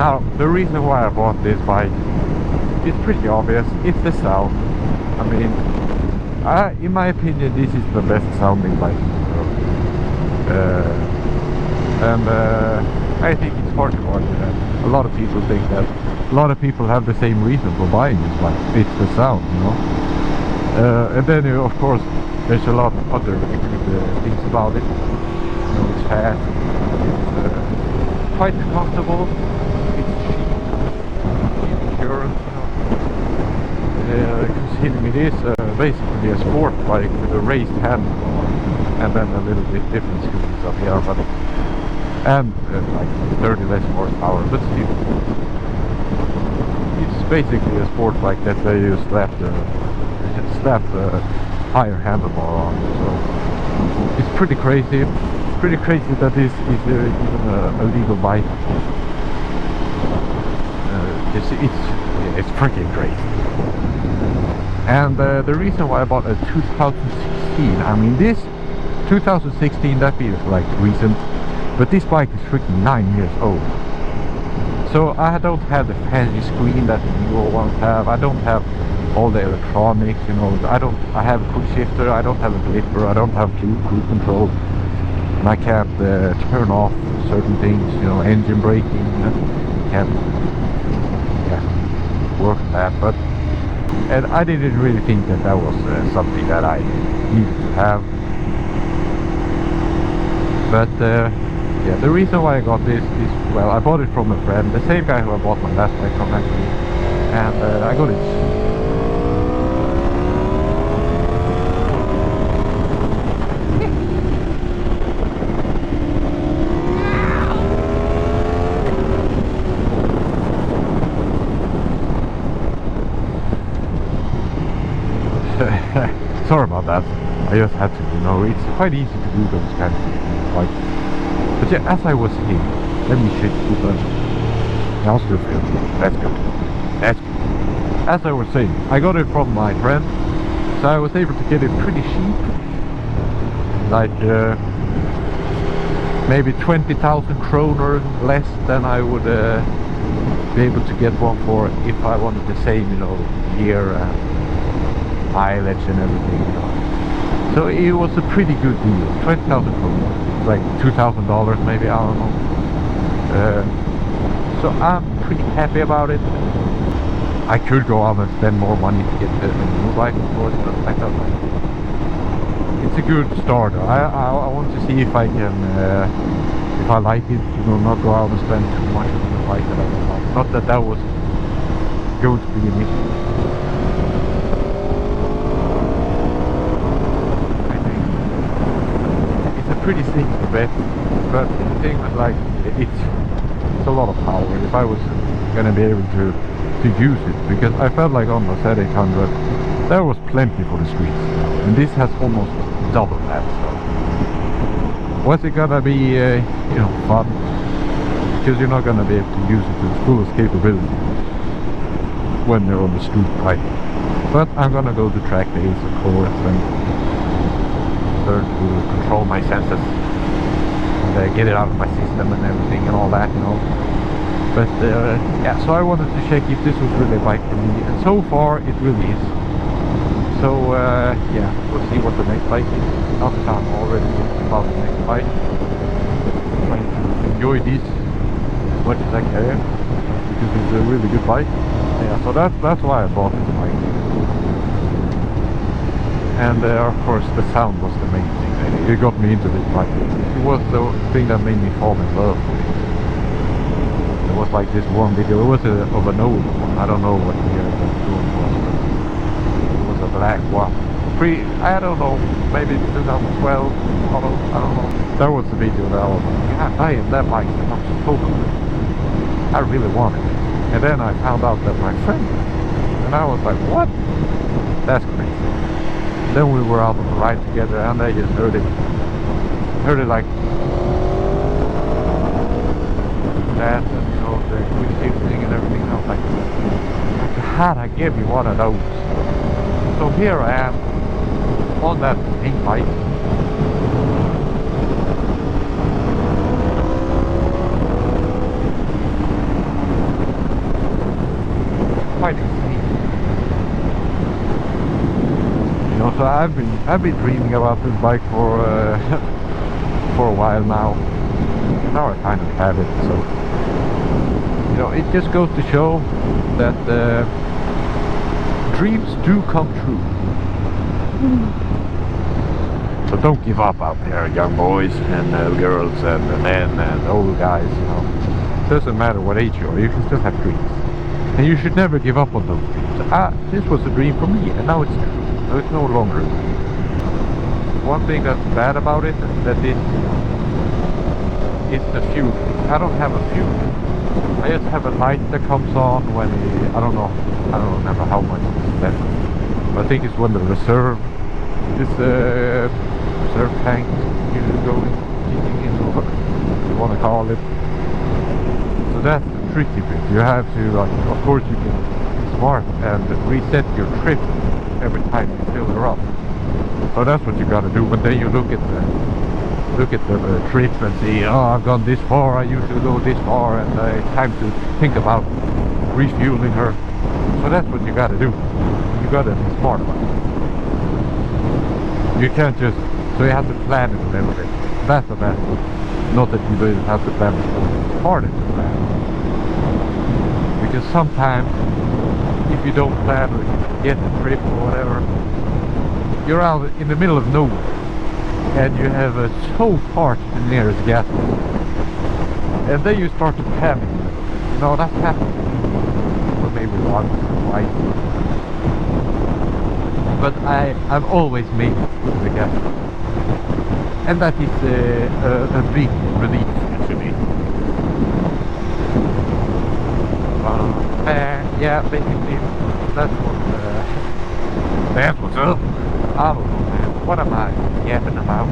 Now, the reason why I bought this bike is pretty obvious. It's the sound. I mean, in my opinion, this is the best sounding bike in the world. I think it's hard to argue that. A lot of people think that. A lot of people have the same reason for buying this bike. It's the sound, you know. And then, of course, there's a lot of other good things about it. You know, it's fast. It's quite comfortable. It's cheap. Insurance, you know. Considering it is basically a sport bike with a raised handlebar and then a little bit different screens up here, but and like 30 less horsepower, but still, it's basically a sport bike that they just slap the higher handlebar on. So it's pretty crazy. Pretty crazy that this is even a legal bike. It's freaking crazy. And the reason why I bought a 2016, I mean this 2016, that feels like recent, but this bike is freaking 9 years old. So I don't have the fancy screen that the newer ones have. I don't have all the electronics, you know. I have a quick shifter, I don't have a flipper, I don't have cruise control, and I can't turn off certain things, you know, engine braking. Can't work on that, but and I didn't really think that that was something that I needed to have. But yeah, the reason why I got this is, well, I bought it from a friend, the same guy who I bought my last bike from actually, and I got it. Sorry about that. I just had to, you know, it's quite easy to do those kind of things. Like, but yeah, as I was saying, let me shake the button. I'll still feel it. That's good. That's good. As I was saying, I got it from my friend, so I was able to get it pretty cheap. Like, maybe 20,000 kroner less than I would be able to get one for if I wanted the same, you know, gear and mileage and everything, you know. So it was a pretty good deal. 20,000 kroner, like $2,000 maybe, I don't know. So I'm pretty happy about it. I could go out and spend more money to get a new bike, of course, but I thought like, it's a good start. I want to see if I can, if I like it, you know, not go out and spend too much on a bike that I don't like. Not that that was going to be an issue. Pretty sneaky bet, but the thing was like, it's a lot of power if I was gonna be able to use it, because I felt like on the Z800 there was plenty for the streets, and this has almost double that. So was it gonna be you know, fun? Because you're not gonna be able to use it to its fullest capability when you're on the street, right? But I'm gonna go to track days, of course, and learn to control my senses and get it out of my system and everything and all that, you know. But yeah, so I wanted to check if this was really a bike for me, and so far it really is. So yeah, we'll see what the next bike is. Not that I'm already thinking about the next bike. I'm trying to enjoy this as much as I can, because it's a really good bike. Yeah, so that's why I bought this bike. And of course the sound was the main thing. It got me into this bike. It was the thing that made me fall in love with it. There was like this one video, it was of an old one. I don't know what year it was, but it was a black one. I don't know, maybe 2012, I don't know. That was the video that I was like, God damn, that bike sounds so cool. I really wanted it. And then I found out that my friend, and I was like, what? That's crazy. Then we were out on the ride together, and I just heard it like that, and you know, the quick shifting and everything. And I was like, God, I gave me one of those. So here I am on that pink bike. quite extreme. You know, so I've been dreaming about this bike for for a while now. Now I finally have it. So you know, it just goes to show that dreams do come true. So don't give up out there, young boys and girls and men and old guys. You know, doesn't matter what age you are, you can still have dreams, and you should never give up on those dreams. This was a dream for me, and now it's true. So it's no longer. One thing that's bad about it that is the fuel. I don't have a fuel. I just have a light that comes on when I don't remember how much it's spent. But I think it's when the reserve tank is going, kicking in, or what you want to call it. So that's the tricky bit. You have to, like, of course you can be smart and reset your trip every time you fill her up. So that's what you got to do. But then you look at the trip and see, oh, I've gone this far, I usually go this far, and it's time to think about refueling her. So that's what you got to do. You got to be smart about it. You can't just, so you have to plan it a little bit. That's the best. Not that you don't have to plan it, but it's harder to plan. Because sometimes, if you don't plan or you forget the trip or whatever, you're out in the middle of nowhere. And you have so far to the nearest gas station. And then you start to panic. You know, that's happened. Or maybe once or twice. But I've always made it to the gas station. And that is a big relief to me. Yeah, basically, that's what's up. I don't know, man. What am I yapping about?